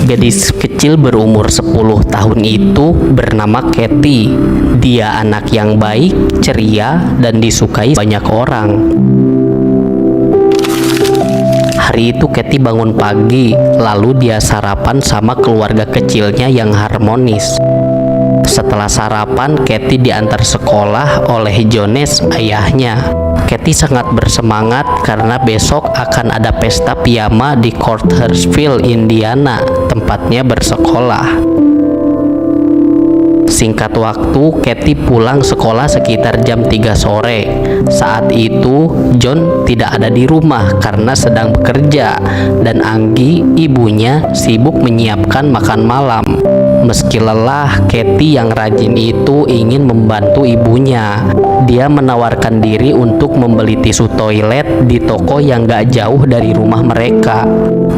Gadis kecil berumur 10 tahun itu bernama Kathy. Dia anak yang baik, ceria, dan disukai banyak orang. Hari itu Kathy bangun pagi, lalu dia sarapan sama keluarga kecilnya yang harmonis. Setelah sarapan, Kathy diantar sekolah oleh Jones, ayahnya. Kathy sangat bersemangat karena besok akan ada pesta piyama di Courthurstville, Indiana, tempatnya bersekolah. Singkat waktu, Kathy pulang sekolah sekitar jam 3 sore. Saat itu, John tidak ada di rumah karena sedang bekerja, dan Anggi, ibunya, sibuk menyiapkan makan malam. Meski lelah, Kathy yang rajin itu ingin membantu ibunya. Dia menawarkan diri untuk membeli tisu toilet di toko yang gak jauh dari rumah mereka.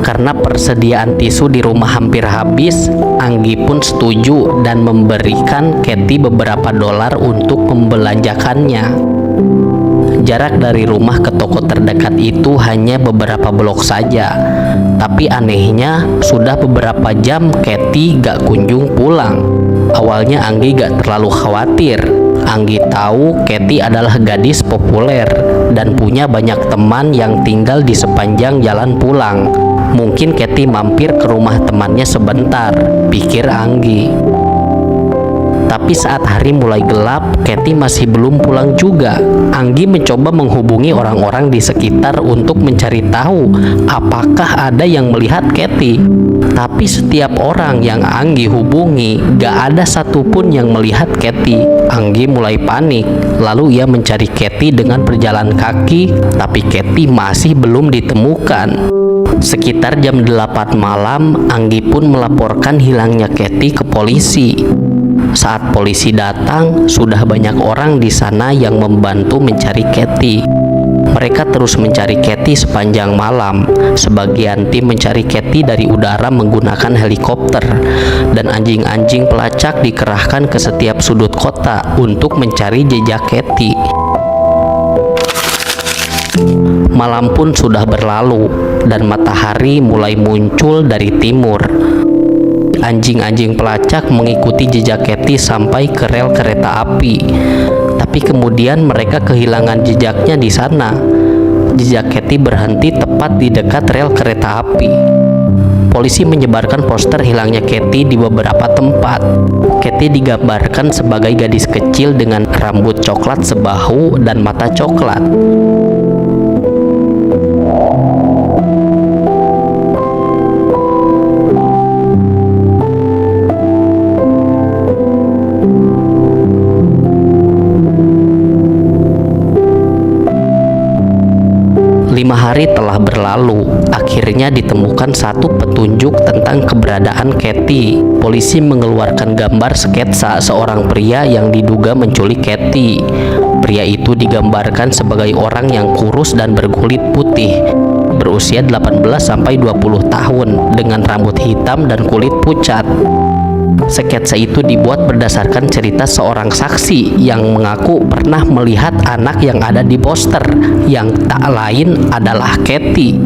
Karena persediaan tisu di rumah hampir habis, Anggi pun setuju dan memberikan Kathy beberapa dolar untuk membelanjakannya. Jarak dari rumah ke toko terdekat itu hanya beberapa blok saja. Tapi anehnya, sudah beberapa jam Kathy gak kunjung pulang. Awalnya Anggi gak terlalu khawatir. Anggi tahu Kathy adalah gadis populer dan punya banyak teman yang tinggal di sepanjang jalan pulang. Mungkin Kathy mampir ke rumah temannya sebentar, pikir Anggi. Tapi saat hari mulai gelap, Kathy masih belum pulang juga. Anggi mencoba menghubungi orang-orang di sekitar untuk mencari tahu apakah ada yang melihat Kathy. Tapi setiap orang yang Anggi hubungi, gak ada satupun yang melihat Kathy. Anggi mulai panik, lalu ia mencari Kathy dengan berjalan kaki, tapi Kathy masih belum ditemukan. Sekitar jam 8 malam, Anggi pun melaporkan hilangnya Kathy ke polisi. Saat polisi datang, sudah banyak orang di sana yang membantu mencari Kathy. Mereka terus mencari Kathy sepanjang malam. Sebagian tim mencari Kathy dari udara menggunakan helikopter, dan anjing-anjing pelacak dikerahkan ke setiap sudut kota untuk mencari jejak Kathy. Malam pun sudah berlalu, dan matahari mulai muncul dari timur. Anjing-anjing pelacak mengikuti jejak Kathy sampai ke rel kereta api. Tapi kemudian mereka kehilangan jejaknya di sana. Jejak Kathy berhenti tepat di dekat rel kereta api. Polisi menyebarkan poster hilangnya Kathy di beberapa tempat. Kathy digambarkan sebagai gadis kecil dengan rambut coklat sebahu dan mata coklat. Hari telah berlalu. Akhirnya ditemukan satu petunjuk tentang keberadaan Kathy. Polisi mengeluarkan gambar sketsa seorang pria yang diduga menculik Kathy. Pria itu digambarkan sebagai orang yang kurus dan berkulit putih, berusia 18-20 tahun, dengan rambut hitam dan kulit pucat. Sketsa itu dibuat berdasarkan cerita seorang saksi yang mengaku pernah melihat anak yang ada di poster, yang tak lain adalah Kathy.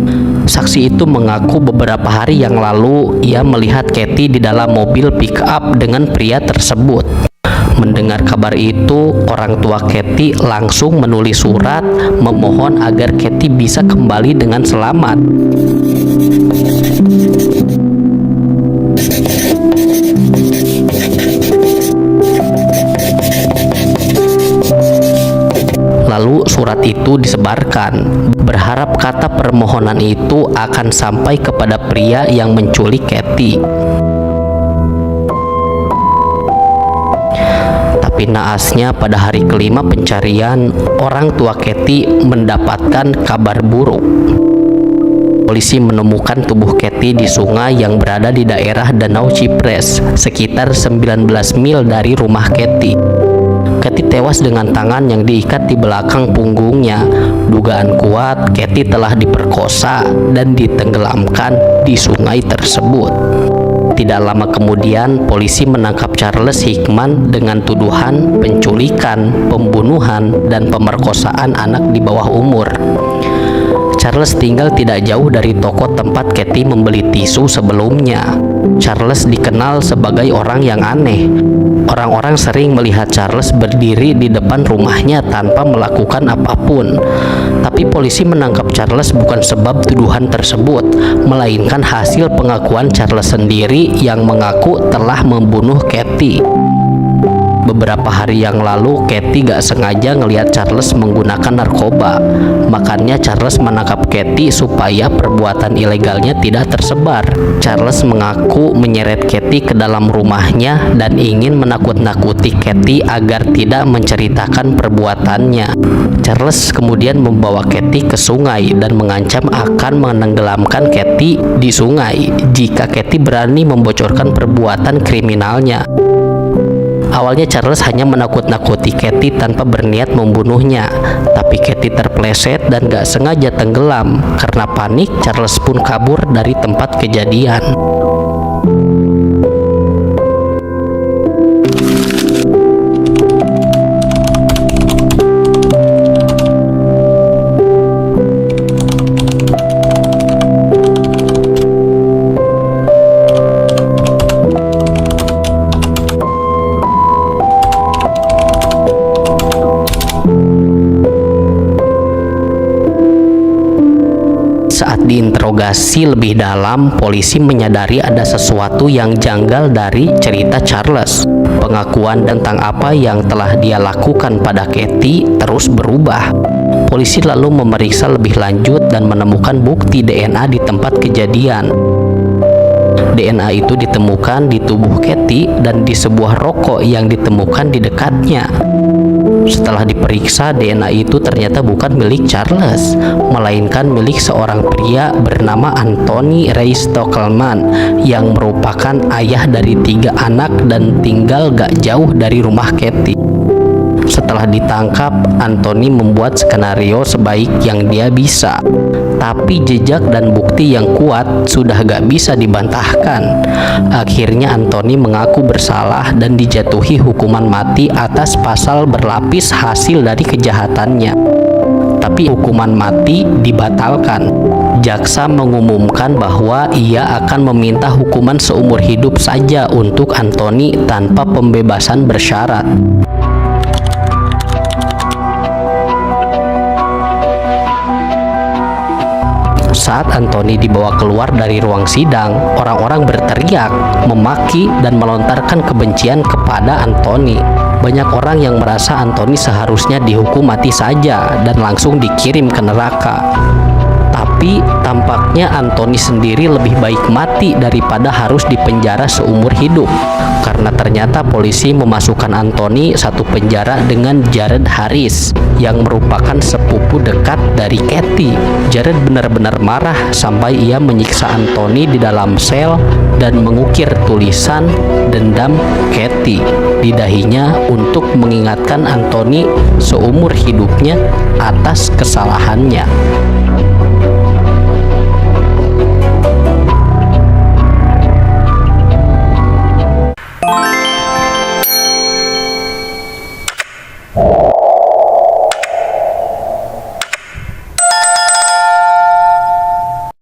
Saksi itu mengaku beberapa hari yang lalu ia melihat Kathy di dalam mobil pick up dengan pria tersebut. Mendengar kabar itu, orang tua Kathy langsung menulis surat memohon agar Kathy bisa kembali dengan selamat. Lalu surat itu disebarkan, berharap kata permohonan itu akan sampai kepada pria yang menculik Kathy. Tapi naasnya pada hari kelima pencarian, orang tua Kathy mendapatkan kabar buruk. Polisi menemukan tubuh Kathy di sungai yang berada di daerah Danau Cypress, sekitar 19 mil dari rumah Kathy. Kathy tewas dengan tangan yang diikat di belakang punggungnya. Dugaan kuat, Kathy telah diperkosa dan ditenggelamkan di sungai tersebut. Tidak lama kemudian, polisi menangkap Charles Hickman dengan tuduhan penculikan, pembunuhan, dan pemerkosaan anak di bawah umur. Charles tinggal tidak jauh dari toko tempat Kathy membeli tisu sebelumnya. Charles dikenal sebagai orang yang aneh. Orang-orang sering melihat Charles berdiri di depan rumahnya tanpa melakukan apapun. Tapi polisi menangkap Charles bukan sebab tuduhan tersebut, melainkan hasil pengakuan Charles sendiri yang mengaku telah membunuh Kathy. Beberapa hari yang lalu, Kathy gak sengaja ngelihat Charles menggunakan narkoba. Makanya Charles menangkap Kathy supaya perbuatan ilegalnya tidak tersebar. Charles mengaku menyeret Kathy ke dalam rumahnya dan ingin menakut-nakuti Kathy agar tidak menceritakan perbuatannya. Charles kemudian membawa Kathy ke sungai dan mengancam akan menenggelamkan Kathy di sungai jika Kathy berani membocorkan perbuatan kriminalnya. Awalnya Charles hanya menakut-nakuti Kathy tanpa berniat membunuhnya, tapi Kathy terpleset dan gak sengaja tenggelam. Karena panik, Charles pun kabur dari tempat kejadian. Saat diinterogasi lebih dalam, polisi menyadari ada sesuatu yang janggal dari cerita Charles. Pengakuan tentang apa yang telah dia lakukan pada Kathy terus berubah. Polisi lalu memeriksa lebih lanjut dan menemukan bukti DNA di tempat kejadian. DNA itu ditemukan di tubuh Kathy dan di sebuah rokok yang ditemukan di dekatnya. Setelah diperiksa, DNA itu ternyata bukan milik Charles, melainkan milik seorang pria bernama Anthony Ray Stockelman yang merupakan ayah dari 3 anak dan tinggal gak jauh dari rumah Kathy. Setelah ditangkap, Anthony membuat skenario sebaik yang dia bisa. Tapi jejak dan bukti yang kuat sudah gak bisa dibantahkan. Akhirnya Anthony mengaku bersalah dan dijatuhi hukuman mati atas pasal berlapis hasil dari kejahatannya. Tapi hukuman mati dibatalkan. Jaksa mengumumkan bahwa ia akan meminta hukuman seumur hidup saja untuk Anthony tanpa pembebasan bersyarat. Saat Anthony dibawa keluar dari ruang sidang, orang-orang berteriak, memaki, dan melontarkan kebencian kepada Anthony. Banyak orang yang merasa Anthony seharusnya dihukum mati saja dan langsung dikirim ke neraka. Tapi tampaknya Anthony sendiri lebih baik mati daripada harus dipenjara seumur hidup. Karena ternyata polisi memasukkan Anthony satu penjara dengan Jared Harris yang merupakan sepupu dekat dari Kathy. Jared benar-benar marah sampai ia menyiksa Anthony di dalam sel dan mengukir tulisan dendam Kathy di dahinya untuk mengingatkan Anthony seumur hidupnya atas kesalahannya.